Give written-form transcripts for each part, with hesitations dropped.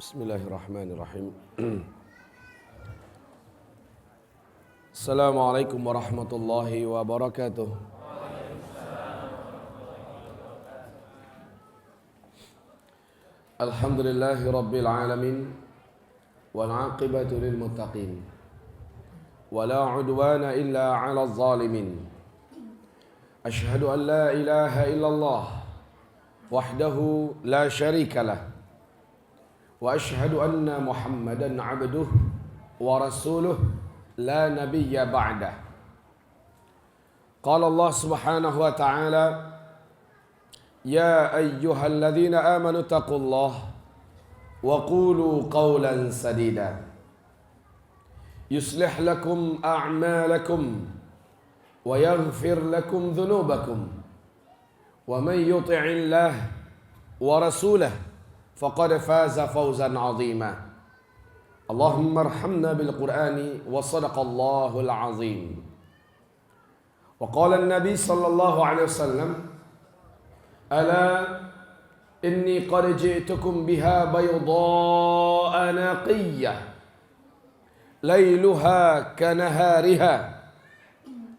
Bismillahirrahmanirrahim. Assalamualaikum warahmatullahi wabarakatuh. Alhamdulillahi rabbil alamin wal aqibatu lil muttaqin wala udwana illa 'alal zalimin. Ashhadu an la ilaha illallah wahdahu la syarika lah. Wa ashhadu anna Muhammadan abduh wa rasuluh la nabiyya ba'dah. Qala Allah subhanahu wa ta'ala, ya ayyuhalladzina amanu taqullaha wa qulu qawlan sadida yuslih lakum a'malakum wa yaghfir lakum dhunubakum wa man yuti'illah wa rasulahu faqad faza fawzan 'azima. Allahumma arhamna bil Qur'ani wa sadaqallahul 'azim. Wa qala an-nabi sallallahu alaihi wasallam, ala inni qad ji'tukum biha bayda'a naqiyyah layluha kanahariha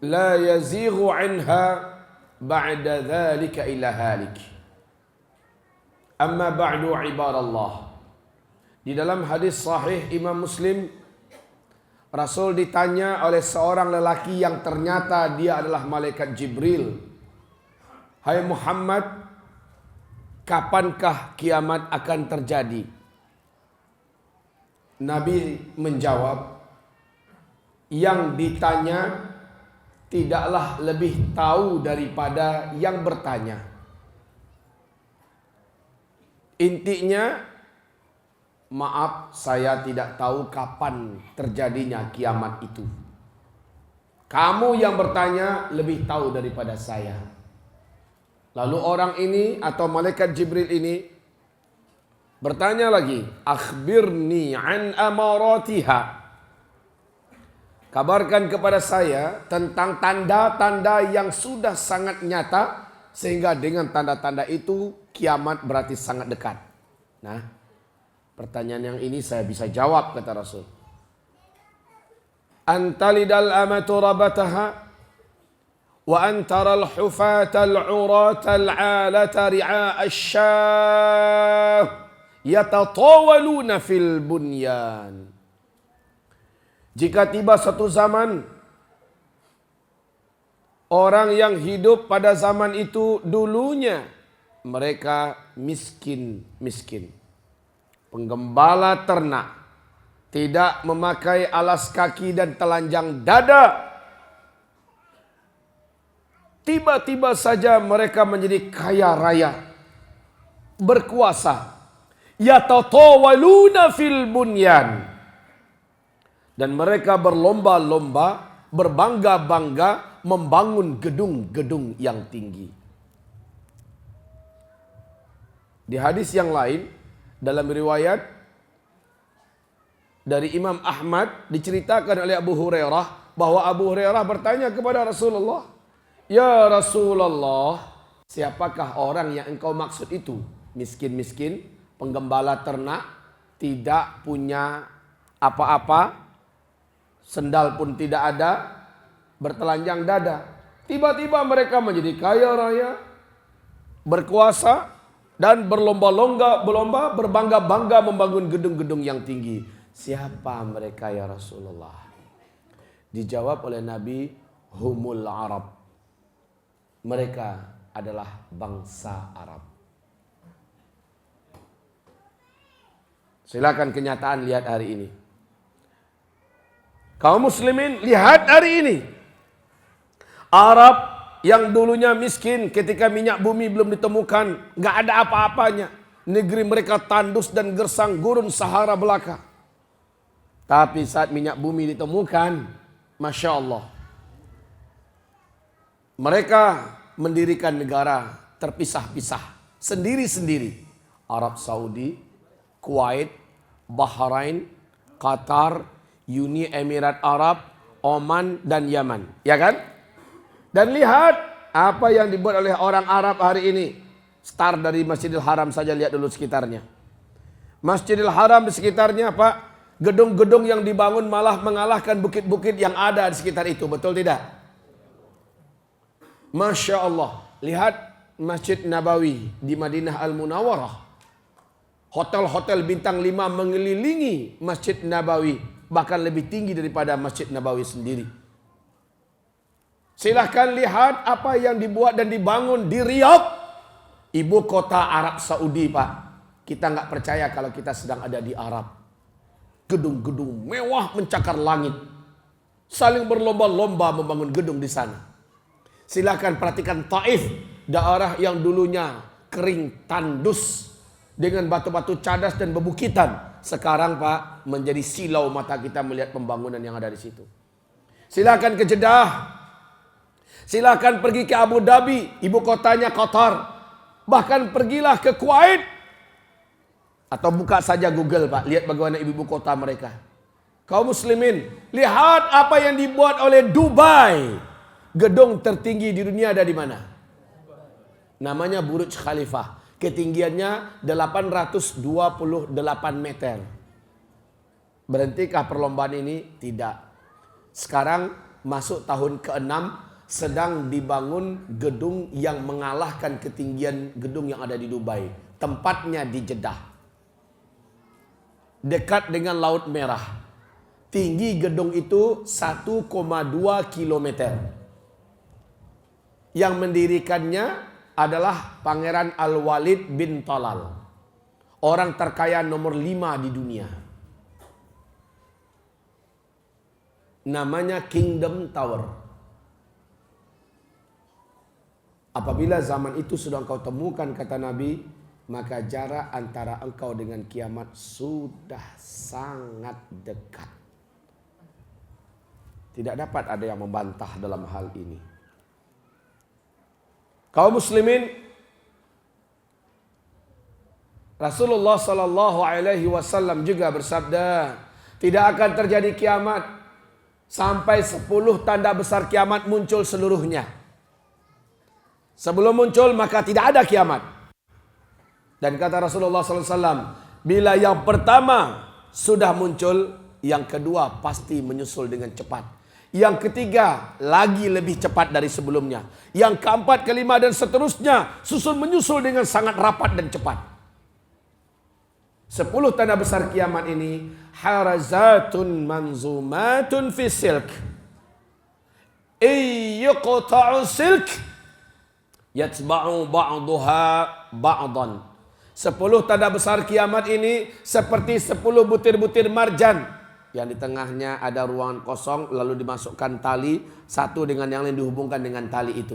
la yazighu 'anha ba'da dhalika illa halik. Amma ba'du ibadallah. Di dalam hadis sahih Imam Muslim, Rasul ditanya oleh seorang lelaki yang ternyata dia adalah malaikat Jibril, hai Muhammad, kapankah kiamat akan terjadi? Nabi menjawab, yang ditanya tidaklah lebih tahu daripada yang bertanya. Intinya, maaf, saya tidak tahu kapan terjadinya kiamat itu. Kamu yang bertanya lebih tahu daripada saya. Lalu orang ini atau malaikat Jibril ini bertanya lagi, akhbirni an amaratiha. Kabarkan kepada saya tentang tanda-tanda yang sudah sangat nyata, sehingga dengan tanda-tanda itu kiamat berarti sangat dekat. Nah, pertanyaan yang ini saya bisa jawab, kata Rasul. Antalidal amatu rabataha wa antaral hufatal uratal alata ri'a asyah yatatawaluna fil bunyan. Jika tiba satu zaman, orang yang hidup pada zaman itu dulunya mereka miskin. Penggembala ternak, tidak memakai alas kaki dan telanjang dada. Tiba-tiba saja mereka menjadi kaya raya, berkuasa. Yatatawaluna fil bunyan. Dan mereka berlomba-lomba, berbangga-bangga membangun gedung-gedung yang tinggi. Di hadis yang lain, dalam riwayat dari Imam Ahmad, diceritakan oleh Abu Hurairah bahwa Abu Hurairah bertanya kepada Rasulullah, ya Rasulullah, siapakah orang yang engkau maksud itu? Miskin-miskin, penggembala ternak, tidak punya apa-apa, sendal pun tidak ada, bertelanjang dada. Tiba-tiba mereka menjadi kaya raya, berkuasa, dan berlomba-lomba, berbangga-bangga membangun gedung-gedung yang tinggi. Siapa mereka ya Rasulullah? Dijawab oleh Nabi, humul Arab. Mereka adalah bangsa Arab. Silakan kenyataan lihat hari ini. Kaum muslimin, lihat hari ini. Arab yang dulunya miskin ketika minyak bumi belum ditemukan, nggak ada apa-apanya. Negeri mereka tandus dan gersang, gurun Sahara belaka. Tapi saat minyak bumi ditemukan, Masya Allah, mereka mendirikan negara terpisah-pisah, sendiri-sendiri. Arab Saudi, Kuwait, Bahrain, Qatar, Uni Emirat Arab, Oman, dan Yaman. Ya kan? Dan lihat apa yang dibuat oleh orang Arab hari ini. Start dari Masjidil Haram saja, lihat dulu sekitarnya. Masjidil Haram di sekitarnya Pak, gedung-gedung yang dibangun malah mengalahkan bukit-bukit yang ada di sekitar itu. Betul tidak? Masya Allah. Lihat Masjid Nabawi di Madinah Al-Munawwarah. Hotel-hotel bintang 5 mengelilingi Masjid Nabawi. Bahkan lebih tinggi daripada Masjid Nabawi sendiri. Silahkan lihat apa yang dibuat dan dibangun di Riyadh, ibu kota Arab Saudi Pak. Kita nggak percaya kalau kita sedang ada di Arab. Gedung-gedung mewah mencakar langit. Saling berlomba-lomba membangun gedung di sana. Silahkan perhatikan Taif, daerah yang dulunya kering tandus dengan batu-batu cadas dan bebukitan. Sekarang Pak menjadi silau mata kita melihat pembangunan yang ada di situ. Silahkan ke Jeddah. Silahkan pergi ke Abu Dhabi, ibu kotanya Qatar. Bahkan pergilah ke Kuwait. Atau buka saja Google Pak, lihat bagaimana ibu kota mereka. Kaum muslimin, lihat apa yang dibuat oleh Dubai. Gedung tertinggi di dunia ada di mana? Namanya Burj Khalifah. Ketinggiannya 828 meter. Berhentikah perlombaan ini? Tidak. Sekarang masuk tahun ke-6, sedang dibangun gedung yang mengalahkan ketinggian gedung yang ada di Dubai. Tempatnya di Jeddah. Dekat dengan Laut Merah. Tinggi gedung itu 1,2 kilometer. Yang mendirikannya adalah Pangeran Al-Walid bin Talal. Orang terkaya nomor 5 di dunia. Namanya Kingdom Tower. Apabila zaman itu sudah engkau temukan, kata Nabi, maka jarak antara engkau dengan kiamat sudah sangat dekat. Tidak dapat ada yang membantah dalam hal ini. Kaum muslimin, Rasulullah sallallahu alaihi wasallam juga bersabda, tidak akan terjadi kiamat sampai 10 tanda besar kiamat muncul seluruhnya. Sebelum muncul maka tidak ada kiamat. Dan kata Rasulullah sallallahu alaihi wasallam, bila yang pertama sudah muncul, yang kedua pasti menyusul dengan cepat. Yang ketiga lagi lebih cepat dari sebelumnya. Yang keempat, kelima dan seterusnya susul menyusul dengan sangat rapat dan cepat. 10 tanda besar kiamat ini, harazatun manzumatun fi silk. Yuqta'u silk yatba'u ba'daha ba'dan. 10 tanda besar kiamat ini seperti 10 butir-butir marjan. Yang di tengahnya ada ruangan kosong, lalu dimasukkan tali, satu dengan yang lain dihubungkan dengan tali itu.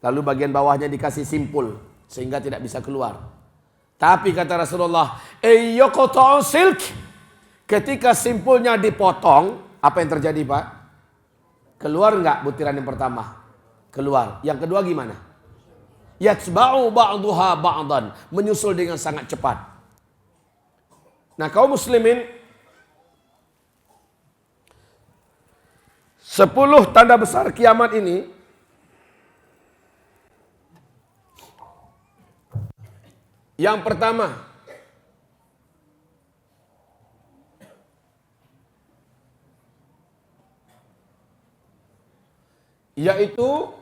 Lalu bagian bawahnya dikasih simpul, sehingga tidak bisa keluar. Tapi kata Rasulullah, yuqta'u silk. Ketika simpulnya dipotong, apa yang terjadi Pak? Keluar enggak butiran yang pertama? Keluar. Yang kedua gimana? Yatba'u ba'duha ba'dan. Menyusul dengan sangat cepat. Nah kaum muslimin, 10 tanda besar kiamat ini yang pertama, yaitu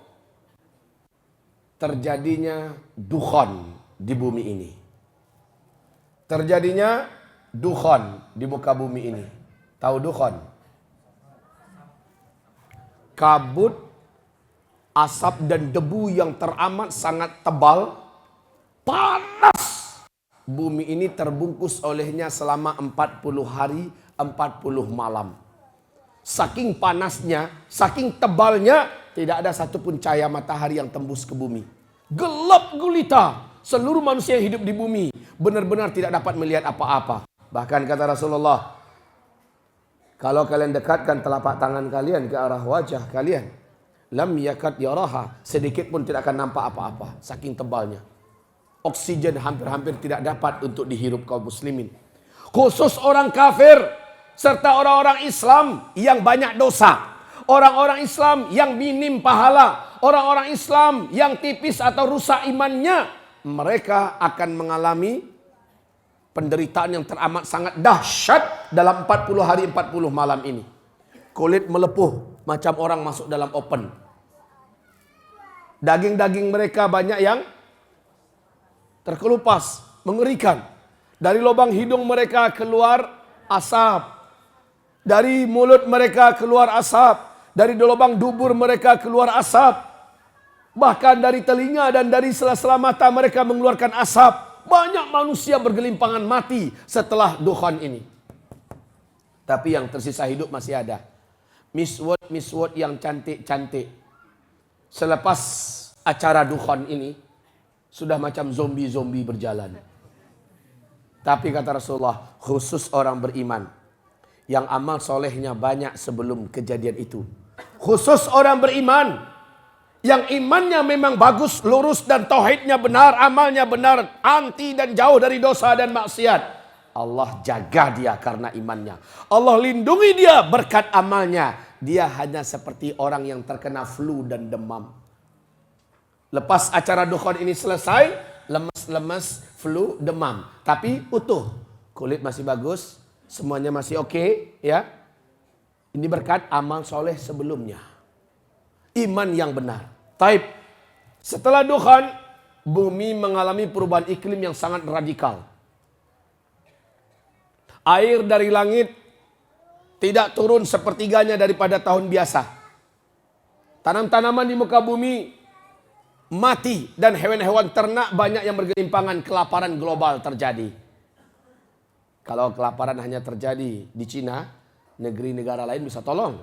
terjadinya dukhan di bumi ini. Terjadinya dukhan di muka bumi ini. Tahu dukhan? Kabut, asap dan debu yang teramat sangat tebal, panas. Bumi ini terbungkus olehnya selama 40 hari, 40 malam. Saking panasnya, saking tebalnya, tidak ada satupun cahaya matahari yang tembus ke bumi. Gelap gulita, seluruh manusia yang hidup di bumi benar-benar tidak dapat melihat apa-apa. Bahkan kata Rasulullah, kalau kalian dekatkan telapak tangan kalian ke arah wajah kalian, lam yakad yaraha, sedikit pun tidak akan nampak apa-apa, saking tebalnya. Oksigen hampir-hampir tidak dapat untuk dihirup kaum muslimin. Khusus orang kafir serta orang-orang Islam yang banyak dosa. Orang-orang Islam yang minim pahala, orang-orang Islam yang tipis atau rusak imannya, mereka akan mengalami penderitaan yang teramat sangat dahsyat dalam 40 hari 40 malam ini. Kulit melepuh macam orang masuk dalam oven. Daging-daging mereka banyak yang terkelupas, mengerikan. Dari lubang hidung mereka keluar asap. Dari mulut mereka keluar asap. Dari lubang dubur mereka keluar asap. Bahkan dari telinga dan dari sela-sela mata mereka mengeluarkan asap. Banyak manusia bergelimpangan mati setelah dukhan ini. Tapi yang tersisa hidup masih ada. Miswot yang cantik-cantik. Selepas acara dukhan ini, sudah macam zombie-zombie berjalan. Tapi kata Rasulullah, khusus orang beriman yang amal solehnya banyak sebelum kejadian itu. Khusus orang beriman yang imannya memang bagus, lurus dan tauhidnya benar, amalnya benar, anti dan jauh dari dosa dan maksiat. Allah jaga dia karena imannya. Allah lindungi dia berkat amalnya. Dia hanya seperti orang yang terkena flu dan demam. Lepas acara dukhan ini selesai, lemes-lemes, flu, demam. Tapi utuh. Kulit masih bagus, semuanya masih oke, ya. Ini berkat amal soleh sebelumnya. Iman yang benar. Taib. Setelah dukhan, bumi mengalami perubahan iklim yang sangat radikal. Air dari langit tidak turun sepertiganya daripada tahun biasa. Tanam-tanaman di muka bumi mati dan hewan-hewan ternak banyak yang bergelimpangan, kelaparan global terjadi. Kalau kelaparan hanya terjadi di Cina, negeri-negara lain bisa tolong.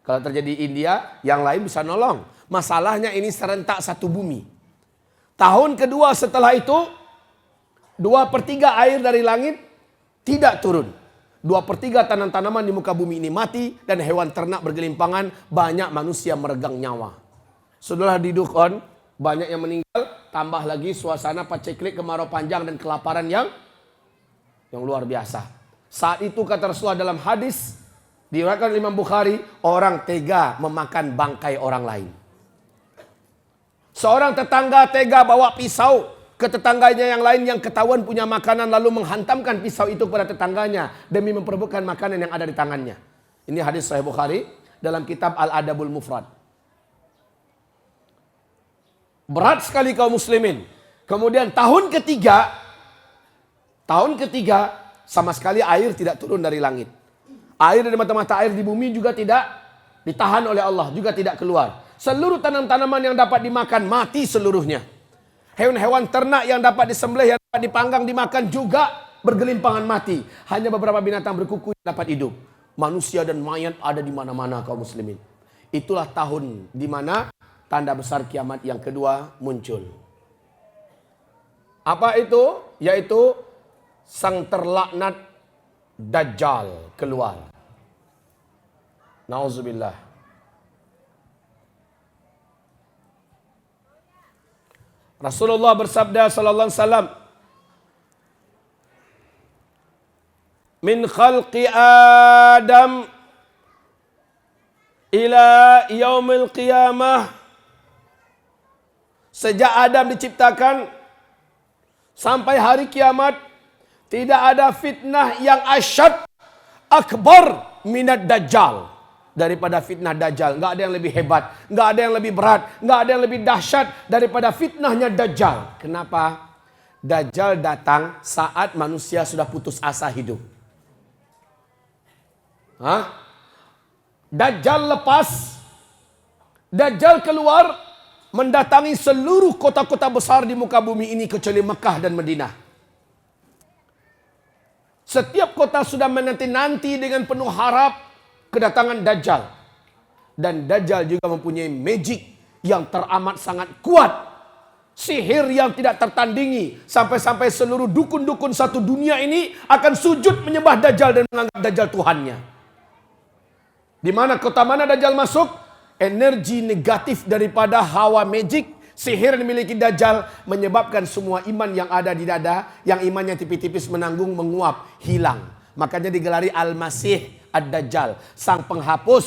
Kalau terjadi di India, yang lain bisa nolong. Masalahnya ini serentak satu bumi. Tahun kedua setelah itu, 2/3 air dari langit tidak turun. 2/3 tanam-tanaman di muka bumi ini mati dan hewan ternak bergelimpangan, banyak manusia meregang nyawa. Setelah di dukhan, banyak yang meninggal, tambah lagi suasana paceklik, kemarau panjang dan kelaparan yang luar biasa. Saat itu kata Rasulullah dalam hadis diriwayatkan oleh Imam Bukhari, orang tega memakan bangkai orang lain. Seorang tetangga tega bawa pisau ke tetangganya yang lain yang ketahuan punya makanan, lalu menghantamkan pisau itu kepada tetangganya demi memperebutkan makanan yang ada di tangannya. Ini hadis Sahih Bukhari dalam kitab Al-Adabul Mufrad. Berat sekali kaum muslimin. Kemudian tahun ketiga sama sekali air tidak turun dari langit. Air dari mata-mata air di bumi juga tidak ditahan oleh Allah, juga tidak keluar. Seluruh tanam-tanaman yang dapat dimakan mati seluruhnya. Hewan-hewan ternak yang dapat disembelih, yang dapat dipanggang, dimakan juga bergelimpangan mati. Hanya beberapa binatang berkuku yang dapat hidup. Manusia dan mayat ada di mana-mana kaum muslimin. Itulah tahun di mana tanda besar kiamat yang kedua muncul. Apa itu? Yaitu sang terlaknat Dajjal keluar. Nauzubillah. Rasulullah bersabda sallallahu alaihi wasallam, min khalqi Adam ila yaumil qiyamah, sejak Adam diciptakan sampai hari kiamat tidak ada fitnah yang asyad akbar minad dajjal, daripada fitnah Dajjal. Enggak ada yang lebih hebat, enggak ada yang lebih berat, enggak ada yang lebih dahsyat daripada fitnahnya Dajjal. Kenapa? Dajjal datang saat manusia sudah putus asa hidup. Dajjal lepas, Dajjal keluar mendatangi seluruh kota-kota besar di muka bumi ini kecuali Mekah dan Madinah. Setiap kota sudah menanti-nanti dengan penuh harap kedatangan Dajjal. Dan Dajjal juga mempunyai magic yang teramat sangat kuat. Sihir yang tidak tertandingi. Sampai-sampai seluruh dukun-dukun satu dunia ini akan sujud menyembah Dajjal dan menganggap Dajjal Tuhannya. Di mana kota mana Dajjal masuk, energi negatif daripada hawa magic, sihir yang dimiliki Dajjal menyebabkan semua iman yang ada di dada, yang imannya tipis-tipis menanggung, menguap, hilang. Makanya digelari Al-Masih Ad-Dajjal, sang penghapus.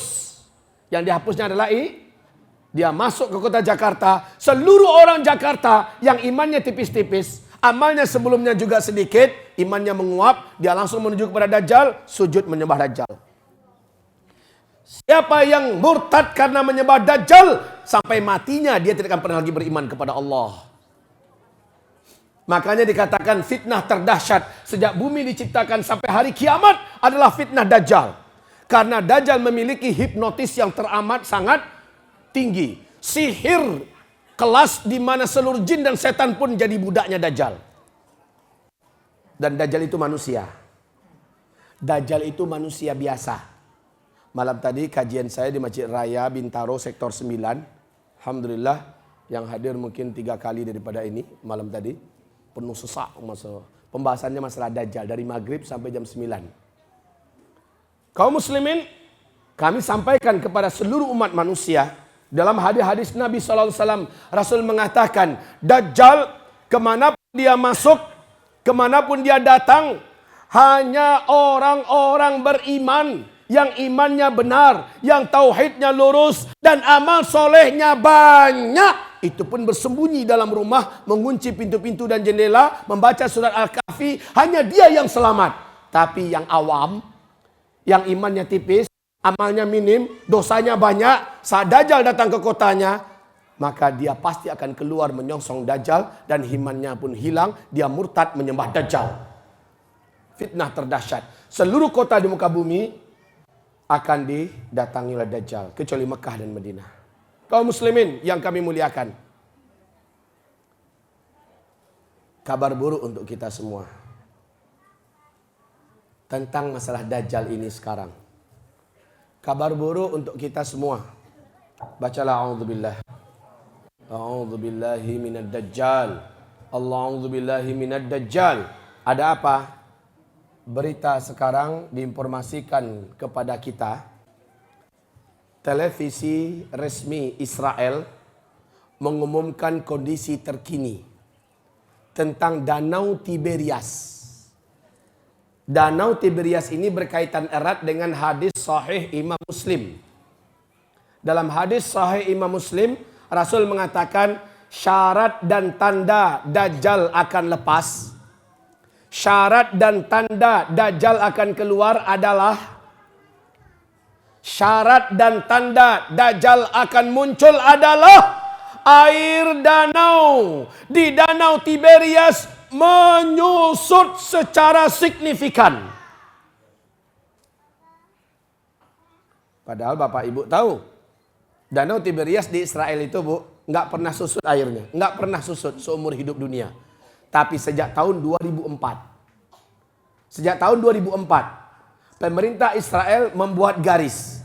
Yang dihapusnya adalah dia masuk ke kota Jakarta. Seluruh orang Jakarta yang imannya tipis-tipis Amalnya sebelumnya juga sedikit, imannya menguap, dia langsung menuju kepada Dajjal, sujud menyembah Dajjal. Siapa yang murtad karena menyembah Dajjal, sampai matinya dia tidak akan pernah lagi beriman kepada Allah. Makanya dikatakan fitnah terdahsyat sejak bumi diciptakan sampai hari kiamat adalah fitnah Dajjal. Karena Dajjal memiliki hipnotis yang teramat sangat tinggi. Sihir kelas di mana seluruh jin dan setan pun jadi budaknya Dajjal. Dan Dajjal itu manusia. Dajjal itu manusia biasa. Malam tadi kajian saya di Masjid Raya Bintaro sektor 9. Alhamdulillah yang hadir mungkin 3 kali daripada ini malam tadi. Penuh sesak pembahasannya masalah Dajjal dari maghrib sampai jam 9. Kaum muslimin, kami sampaikan kepada seluruh umat manusia dalam hadis-hadis Nabi SAW. Rasul mengatakan Dajjal kemanapun dia masuk, kemanapun dia datang, hanya orang-orang beriman yang imannya benar, yang tauhidnya lurus dan amal solehnya banyak. Itu pun bersembunyi dalam rumah, mengunci pintu-pintu dan jendela, membaca surat Al-Kahfi, hanya dia yang selamat. Tapi yang awam, yang imannya tipis, amalnya minim, dosanya banyak, saat Dajjal datang ke kotanya, maka dia pasti akan keluar menyongsong Dajjal dan imannya pun hilang, dia murtad menyembah Dajjal. Fitnah terdahsyat. Seluruh kota di muka bumi akan didatangi oleh Dajjal, kecuali Mekah dan Madinah. Kaum muslimin yang kami muliakan, kabar buruk untuk kita semua tentang masalah Dajjal ini sekarang. Kabar buruk untuk kita semua. Bacalah a'udzubillah. A'udzubillahi minad dajjal. A'udzubillahi minad dajjal. Ada apa? Berita sekarang diinformasikan kepada kita. Televisi resmi Israel mengumumkan kondisi terkini tentang Danau Tiberias. Danau Tiberias ini berkaitan erat dengan hadis sahih Imam Muslim. Dalam hadis sahih Imam Muslim, Rasul mengatakan syarat dan tanda Dajjal akan lepas. Syarat dan tanda Dajjal akan keluar adalah, syarat dan tanda Dajjal akan muncul adalah air danau di Danau Tiberias menyusut secara signifikan. Padahal Bapak Ibu tahu, Danau Tiberias di Israel itu nggak pernah susut airnya, nggak pernah susut seumur hidup dunia. Tapi sejak tahun 2004, pemerintah Israel membuat garis,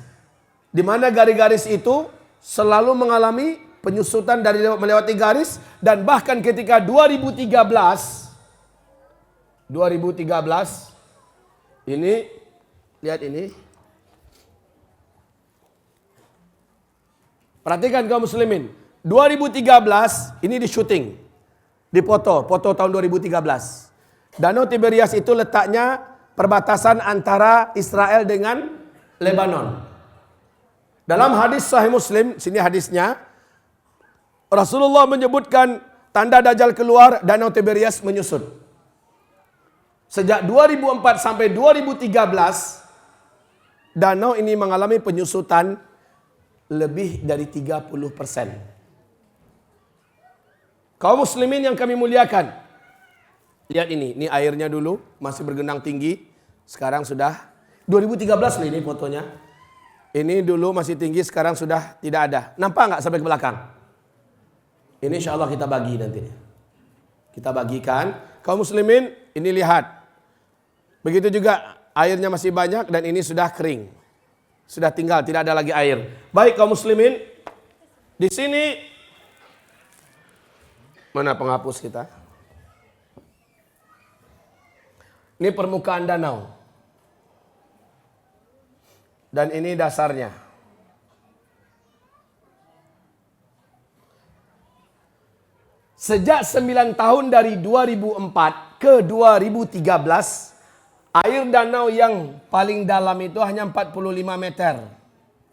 di mana garis-garis itu selalu mengalami penyusutan dari melewati garis, dan bahkan ketika 2013 ini, lihat ini, perhatikan kaum muslimin, 2013 ini di syuting, di foto tahun 2013. Danau Tiberias itu letaknya perbatasan antara Israel dengan Lebanon. Dalam hadis Sahih Muslim, sini hadisnya, Rasulullah menyebutkan tanda Dajjal keluar, Danau Tiberias menyusut. Sejak 2004 sampai 2013, danau ini mengalami penyusutan lebih dari 30%. Kaum muslimin yang kami muliakan, lihat ini airnya dulu masih bergenang tinggi, sekarang sudah 2013 loh ini fotonya. Ini dulu masih tinggi, sekarang sudah tidak ada. Nampak nggak sampai ke belakang? Ini insya Allah kita bagi nanti. Kita bagikan. Kaum muslimin, ini lihat. Begitu juga airnya masih banyak dan ini sudah kering. Sudah tinggal, tidak ada lagi air. Baik kaum muslimin, di sini mana penghapus kita? Ini permukaan danau. Dan ini dasarnya. Sejak 9 tahun dari 2004 ke 2013, air danau yang paling dalam itu hanya 45 meter.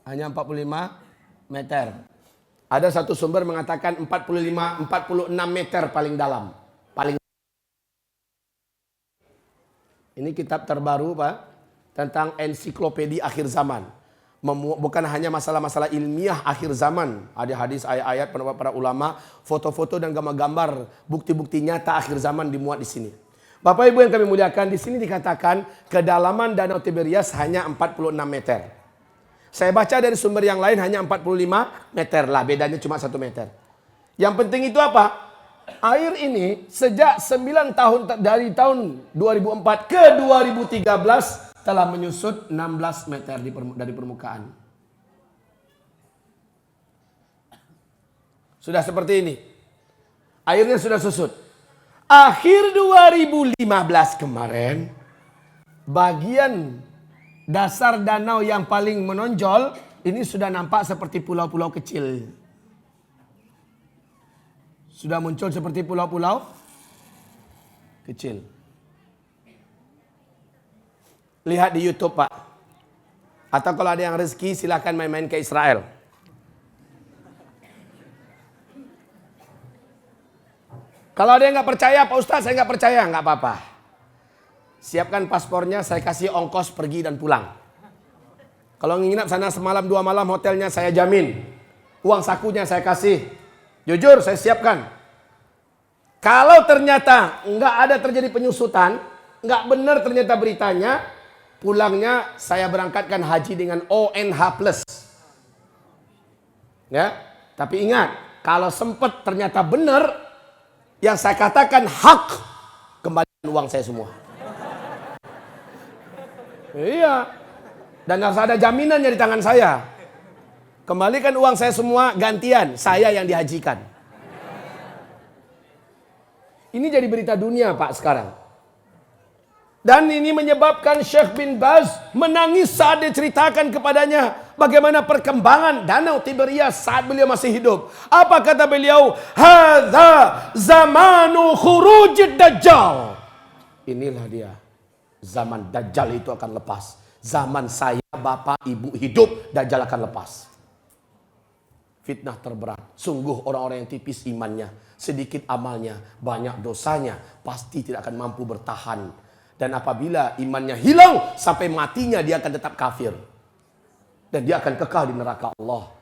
Hanya 45 meter. Ada satu sumber mengatakan 46 meter paling dalam. Paling Ini kitab terbaru Pak, tentang ensiklopedia akhir zaman. Bukan hanya masalah-masalah ilmiah akhir zaman. Ada hadis, ayat-ayat, pendapat para ulama, foto-foto dan gambar-gambar, bukti-bukti nyata akhir zaman dimuat di sini. Bapak Ibu yang kami muliakan, di sini dikatakan kedalaman Danau Tiberias hanya 46 meter. Saya baca dari sumber yang lain hanya 45 meter lah, bedanya cuma 1 meter. Yang penting itu apa? Air ini sejak 9 tahun dari tahun 2004 ke 2013 telah menyusut 16 meter dari permukaan. Sudah seperti ini. Airnya sudah susut. Akhir 2015 kemarin, bagian dasar danau yang paling menonjol ini sudah nampak seperti pulau-pulau kecil. Sudah muncul seperti pulau-pulau kecil. Lihat di YouTube Pak. Atau kalau ada yang rezeki silahkan main-main ke Israel. Kalau ada yang nggak percaya, Pak Ustaz saya nggak percaya, nggak apa-apa. Siapkan paspornya, saya kasih ongkos pergi dan pulang. Kalau nginap sana semalam 2 malam, hotelnya saya jamin. Uang sakunya saya kasih. Jujur saya siapkan. Kalau ternyata nggak ada terjadi penyusutan, nggak benar ternyata beritanya, pulangnya saya berangkatkan haji dengan ONH+. Ya, tapi ingat, kalau sempat ternyata benar, yang saya katakan hak, kembalikan uang saya semua. Iya. Dan harus ada jaminannya di tangan saya. Kembalikan uang saya semua, gantian saya yang dihajikan. Ini jadi berita dunia Pak sekarang. Dan ini menyebabkan Syekh bin Baz menangis saat diceritakan kepadanya bagaimana perkembangan Danau Tiberias saat beliau masih hidup. Apa kata beliau? Hadza zamanu khurujid dajjal. Inilah dia. Zaman Dajjal itu akan lepas. Zaman saya, bapak, ibu hidup, Dajjal akan lepas. Fitnah terberat. Sungguh orang-orang yang tipis imannya, sedikit amalnya, banyak dosanya, pasti tidak akan mampu bertahan. Dan apabila imannya hilang, sampai matinya dia akan tetap kafir. Dan dia akan kekal di neraka Allah.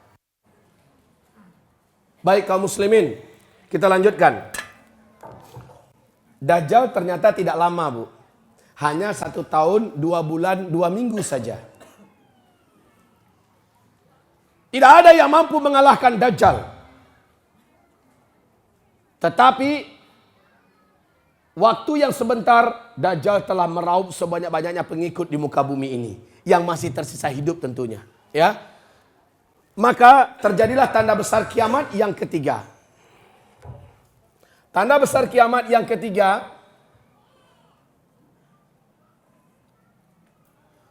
Baik kaum muslimin, kita lanjutkan. Dajjal ternyata tidak lama Bu. Hanya 1 tahun, 2 bulan, 2 minggu saja. Tidak ada yang mampu mengalahkan Dajjal. Tetapi waktu yang sebentar, Dajjal telah meraup sebanyak-banyaknya pengikut di muka bumi ini. Yang masih tersisa hidup tentunya. Ya, maka terjadilah tanda besar kiamat yang ketiga. Tanda besar kiamat yang ketiga,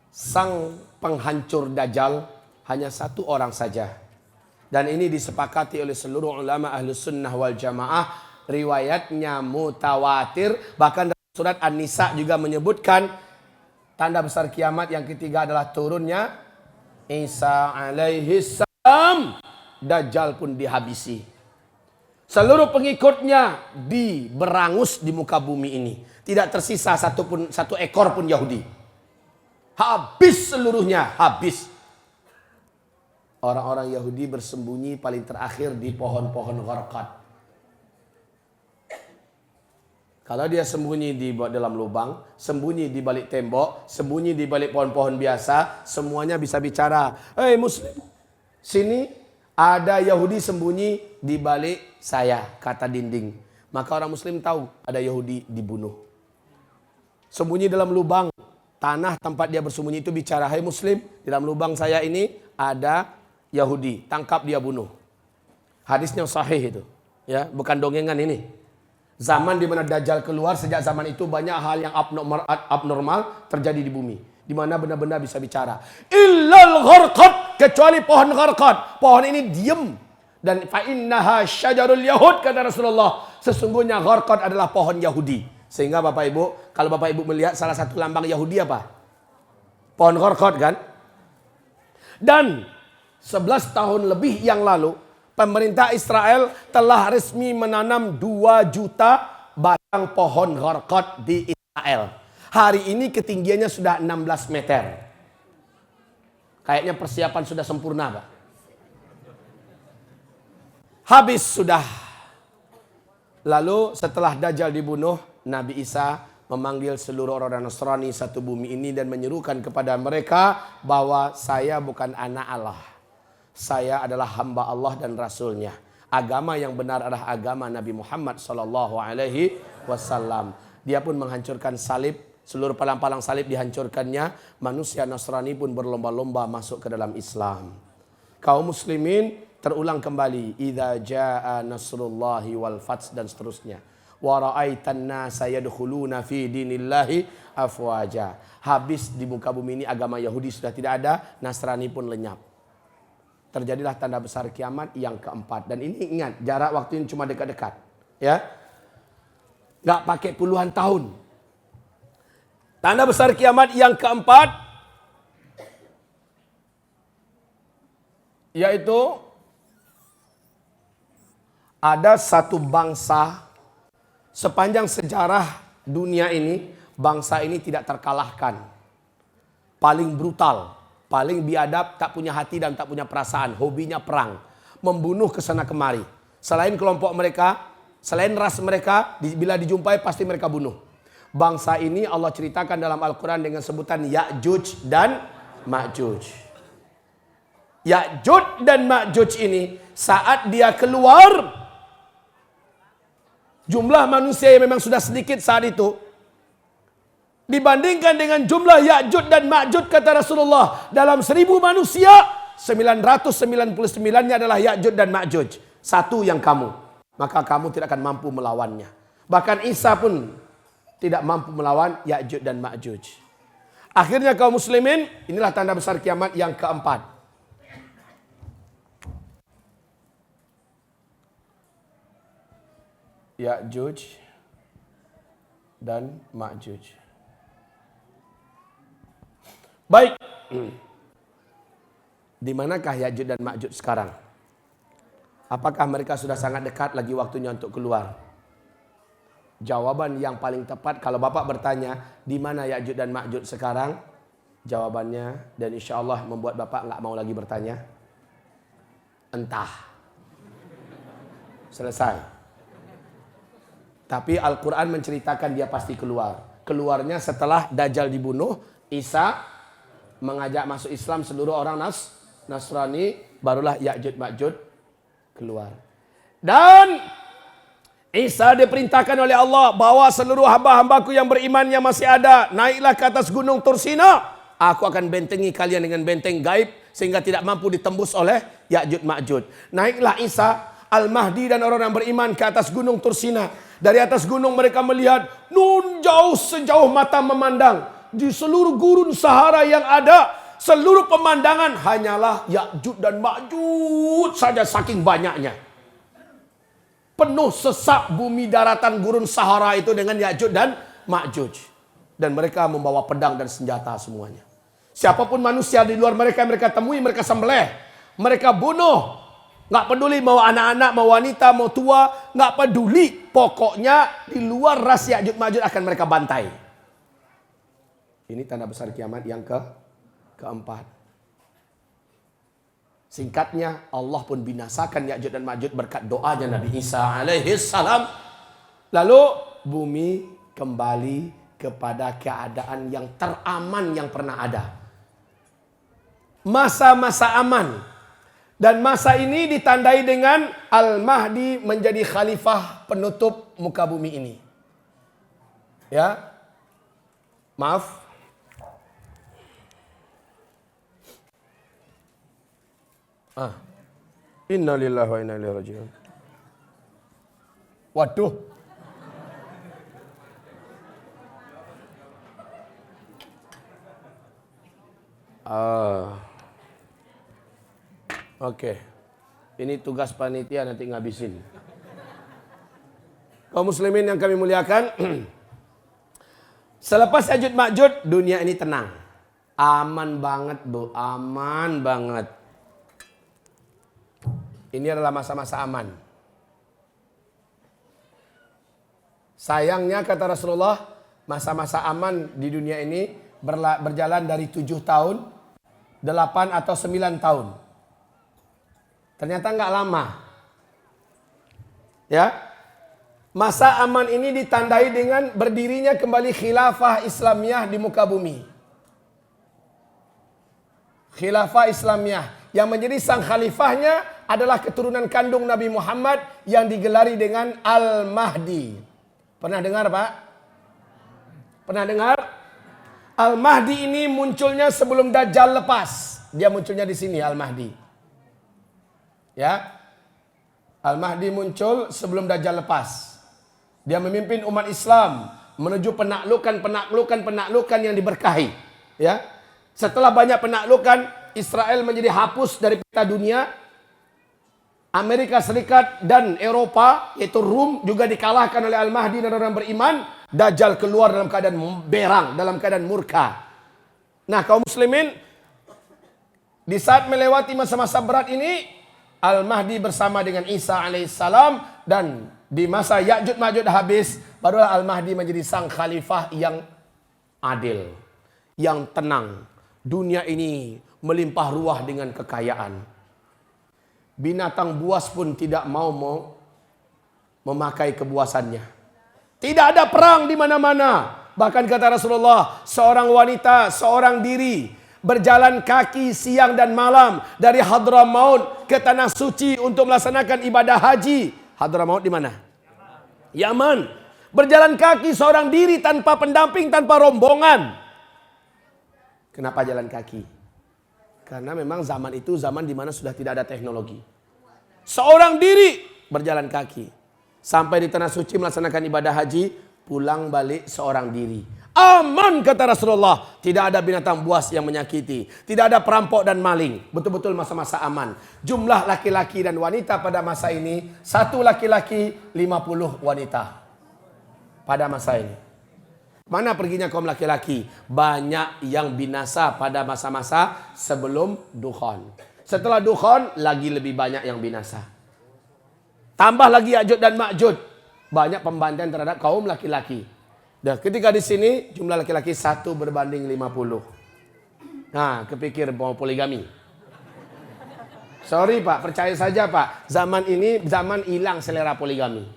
sang penghancur Dajjal hanya 1 orang saja. Dan ini disepakati oleh seluruh ulama Ahlus Sunnah wal Jamaah. Riwayatnya mutawatir. Bahkan dalam surat An-Nisa juga menyebutkan tanda besar kiamat yang ketiga adalah turunnya Isa alaihi salam. Dajjal pun dihabisi. Seluruh pengikutnya diberangus di muka bumi ini. Tidak tersisa satu ekor pun Yahudi. Habis seluruhnya, habis. Orang-orang Yahudi bersembunyi paling terakhir di pohon-pohon gharqad. Kalau dia sembunyi di dalam lubang, sembunyi di balik tembok, sembunyi di balik pohon-pohon biasa, semuanya bisa bicara. Hei muslim, sini ada Yahudi sembunyi di balik saya, kata dinding. Maka orang muslim tahu ada Yahudi dibunuh. Sembunyi dalam lubang, tanah tempat dia bersembunyi itu bicara, hai muslim, di dalam lubang saya ini ada Yahudi, tangkap dia bunuh. Hadisnya sahih itu, ya, bukan dongengan ini. Zaman di mana Dajjal keluar, sejak zaman itu banyak hal yang abnormal terjadi di bumi, di mana benda-benda bisa bicara. Illal gharqad, kecuali pohon gharqad. Pohon ini diam. Dan fa innaha syajarul yahud, kata Rasulullah. Sesungguhnya gharqad adalah pohon Yahudi. Sehingga Bapak Ibu, kalau Bapak Ibu melihat salah satu lambang Yahudi apa? Pohon gharqad kan? Dan 11 tahun lebih yang lalu, pemerintah Israel telah resmi menanam 2 juta batang pohon gharqad di Israel. Hari ini ketinggiannya sudah 16 meter. Kayaknya persiapan sudah sempurna, Pak. Habis sudah. Lalu setelah Dajjal dibunuh, Nabi Isa memanggil seluruh orang Nasrani satu bumi ini dan menyerukan kepada mereka bahwa saya bukan anak Allah. Saya adalah hamba Allah dan Rasulnya. Agama yang benar adalah agama Nabi Muhammad SAW. Dia pun menghancurkan salib. Seluruh palang-palang salib dihancurkannya. Manusia Nasrani pun berlomba-lomba masuk ke dalam Islam. Kaum muslimin terulang kembali. Idza jaa nasrullahi wal fath dan seterusnya. Wa ra'aitan nasa yadkhuluna fi dinillahi afwaja. Habis di muka bumi ini agama Yahudi sudah tidak ada. Nasrani pun lenyap. Terjadilah tanda besar kiamat yang keempat. Dan ini ingat, jarak waktu ini cuma dekat-dekat. Ya. Gak pakai puluhan tahun. Tanda besar kiamat yang keempat, yaitu ada satu bangsa sepanjang sejarah dunia ini, bangsa ini tidak terkalahkan. Paling brutal, paling biadab, tak punya hati dan tak punya perasaan. Hobinya perang, membunuh kesana kemari. Selain kelompok mereka, selain ras mereka, bila dijumpai pasti mereka bunuh. Bangsa ini Allah ceritakan dalam Al-Quran dengan sebutan Ya'juj dan Ma'juj. Ya'juj dan Ma'juj ini saat dia keluar, jumlah manusia yang memang sudah sedikit saat itu dibandingkan dengan jumlah Ya'juj dan Ma'juj, kata Rasulullah, dalam 1000 manusia 999-nya adalah Ya'juj dan Ma'juj. Satu yang kamu, maka kamu tidak akan mampu melawannya. Bahkan Isa pun tidak mampu melawan Ya'juj dan Ma'juj. Akhirnya kaum muslimin, inilah tanda besar kiamat yang keempat. Ya'juj dan Ma'juj. Baik. Di manakah Ya'juj dan Ma'juj sekarang? Apakah mereka sudah sangat dekat lagi waktunya untuk keluar? Jawaban yang paling tepat kalau Bapak bertanya di mana Ya'juj dan Ma'juj sekarang, jawabannya, dan insya Allah membuat Bapak nggak mau lagi bertanya, entah. Selesai. Tapi Al-Quran menceritakan dia pasti keluar. Keluarnya setelah Dajjal dibunuh, Isa mengajak masuk Islam seluruh orang Nasrani, barulah Ya'juj Ma'juj keluar. Dan Isa diperintahkan oleh Allah bahwa seluruh hamba-hambaku yang beriman yang masih ada, naiklah ke atas gunung Tursina. Aku akan bentengi kalian dengan benteng gaib sehingga tidak mampu ditembus oleh Ya'juj Ma'juj. Naiklah Isa, Al-Mahdi dan orang yang beriman ke atas gunung Tursina. Dari atas gunung mereka melihat nun jauh sejauh mata memandang. Di seluruh gurun Sahara yang ada, seluruh pemandangan hanyalah Ya'juj dan Ma'juj saja, saking banyaknya. Penuh sesak bumi daratan gurun Sahara itu dengan Ya'juj dan Ma'juj. Dan mereka membawa pedang dan senjata semuanya. Siapapun manusia di luar mereka temui, mereka sembelih. Mereka bunuh. Nggak peduli mau anak-anak, mau wanita, mau tua. Nggak peduli. Pokoknya di luar ras Ya'juj Ma'juj akan mereka bantai. Ini tanda besar kiamat yang keempat. Singkatnya, Allah pun binasakan Ya'juj dan Ma'juj berkat doanya Nabi Isa alaihissalam. Lalu bumi kembali kepada keadaan yang teraman yang pernah ada. Masa-masa aman. Dan masa ini ditandai dengan Al-Mahdi menjadi khalifah penutup muka bumi ini. Ya. Maaf. Inna lillahi wa inna ilaihi raji'un. Waduh. Oke. Ini tugas panitia nanti ngabisin. Kaum muslimin yang kami muliakan. Selepas Ya'juj Ma'juj, dunia ini tenang. Aman banget, Bu. Aman banget. Ini adalah masa-masa aman. Sayangnya kata Rasulullah, Masa-masa aman di dunia ini berjalan dari 7 tahun, 8 atau 9 tahun. Ternyata nggak lama. Ya. Masa aman ini ditandai dengan berdirinya kembali khilafah Islamiyah di muka bumi. Khilafah Islamiyah yang menjadi sang khalifahnya adalah keturunan kandung Nabi Muhammad yang digelari dengan Al-Mahdi. Pernah dengar, Pak? Pernah dengar? Al-Mahdi ini munculnya sebelum Dajjal lepas. Dia munculnya di sini Al-Mahdi. Ya. Al-Mahdi muncul sebelum Dajjal lepas. Dia memimpin umat Islam menuju penaklukan yang diberkahi. Ya. Setelah banyak penaklukan, Israel menjadi hapus dari peta dunia. Amerika Serikat dan Eropa, yaitu Rum, juga dikalahkan oleh Al-Mahdi dan orang beriman. Dajjal keluar dalam keadaan berang, dalam keadaan murka. Nah, kaum muslimin, di saat melewati masa-masa berat ini, Al-Mahdi bersama dengan Isa alaihissalam, dan di masa Ya'juj Ma'juj habis, barulah Al-Mahdi menjadi sang khalifah yang adil, yang tenang. Dunia ini melimpah ruah dengan kekayaan. Binatang buas pun tidak mau memakai kebuasannya. Tidak ada perang di mana-mana. Bahkan kata Rasulullah, seorang wanita, seorang diri berjalan kaki siang dan malam dari Hadramaut ke tanah suci untuk melaksanakan ibadah haji. Hadramaut di mana? Yaman. Berjalan kaki seorang diri tanpa pendamping, tanpa rombongan. Kenapa jalan kaki? Karena memang zaman itu zaman di mana sudah tidak ada teknologi. Seorang diri berjalan kaki sampai di tanah suci melaksanakan ibadah haji, pulang balik seorang diri. Aman kata Rasulullah, tidak ada binatang buas yang menyakiti, tidak ada perampok dan maling. Betul-betul masa-masa aman. Jumlah laki-laki dan wanita pada masa ini, 1 laki-laki 50 wanita pada masa ini. Mana perginya kaum laki-laki? Banyak yang binasa pada masa-masa sebelum Dukhan. Setelah Dukhan, lagi lebih banyak yang binasa. Tambah lagi Ya'juj dan Ma'juj. Banyak pembantaian terhadap kaum laki-laki. Dan ketika di sini, jumlah laki-laki 1 berbanding 50. Nah, kepikir mau poligami. Sorry Pak, percaya saja Pak. Zaman ini, zaman hilang selera poligami.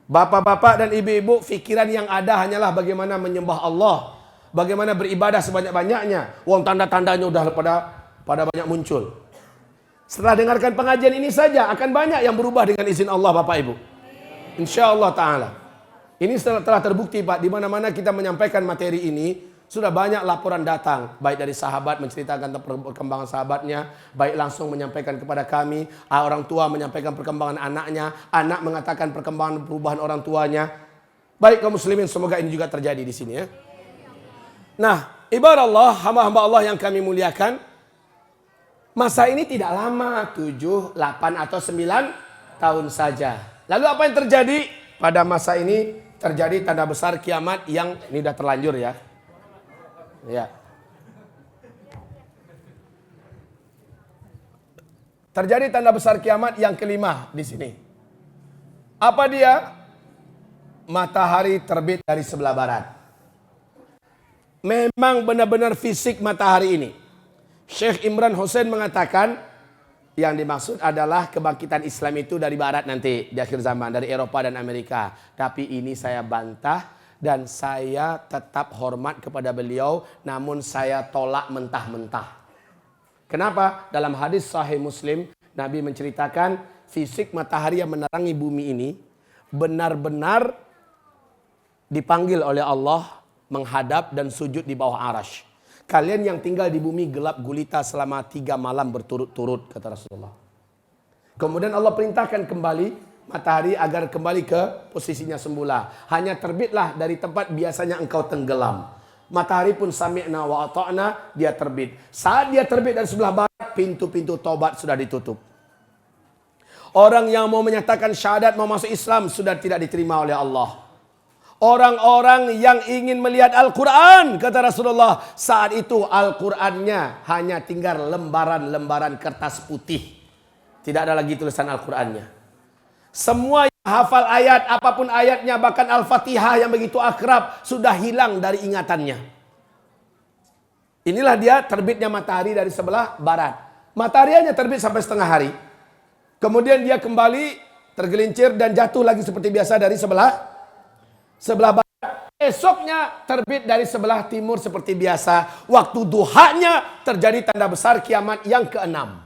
Bapak-bapak dan ibu-ibu, pikiran yang ada hanyalah bagaimana menyembah Allah, bagaimana beribadah sebanyak-banyaknya. Wong tanda-tandanya udah pada banyak muncul. Setelah dengarkan pengajian ini saja, akan banyak yang berubah dengan izin Allah Bapak Ibu. InsyaAllah Ta'ala. Ini telah terbukti Pak, di mana-mana kita menyampaikan materi ini, sudah banyak laporan datang, baik dari sahabat menceritakan tentang perkembangan sahabatnya, baik langsung menyampaikan kepada kami, orang tua menyampaikan perkembangan anaknya, anak mengatakan perkembangan perubahan orang tuanya. Baik kaum muslimin, semoga ini juga terjadi di sini ya. Nah, ibarat Allah, hamba-hamba Allah yang kami muliakan, masa ini tidak lama, 7, 8 atau 9 tahun saja. Lalu apa yang terjadi? Pada masa ini terjadi tanda besar kiamat yang ini sudah terlanjur ya. Ya. Terjadi tanda besar kiamat yang kelima di sini. Apa dia? Matahari terbit dari sebelah barat. Memang benar-benar fisik matahari ini. Syekh Imran Hussein mengatakan yang dimaksud adalah kebangkitan Islam itu dari barat nanti di akhir zaman, dari Eropa dan Amerika. Tapi ini saya bantah. Dan saya tetap hormat kepada beliau, namun saya tolak mentah-mentah. Kenapa? Dalam hadis Sahih Muslim, Nabi menceritakan fisik matahari yang menerangi bumi ini benar-benar dipanggil oleh Allah menghadap dan sujud di bawah arasy. Kalian yang tinggal di bumi gelap gulita selama 3 malam berturut-turut, kata Rasulullah. Kemudian Allah perintahkan kembali matahari agar kembali ke posisinya semula. Hanya terbitlah dari tempat biasanya engkau tenggelam. Matahari pun sami'na wa ata'na, dia terbit. Saat dia terbit dari sebelah barat, pintu-pintu taubat sudah ditutup. Orang yang mau menyatakan syahadat, mau masuk Islam, sudah tidak diterima oleh Allah. Orang-orang yang ingin melihat Al-Quran, kata Rasulullah, saat itu Al-Qurannya hanya tinggal lembaran-lembaran kertas putih. Tidak ada lagi tulisan Al-Qurannya. Semua hafal ayat, apapun ayatnya, bahkan Al-Fatihah yang begitu akrab, sudah hilang dari ingatannya. Inilah dia terbitnya matahari dari sebelah barat. Matahari hanya terbit sampai setengah hari. Kemudian dia kembali tergelincir dan jatuh lagi seperti biasa dari sebelah barat. Esoknya terbit dari sebelah timur seperti biasa. Waktu duhanya terjadi tanda besar kiamat yang keenam.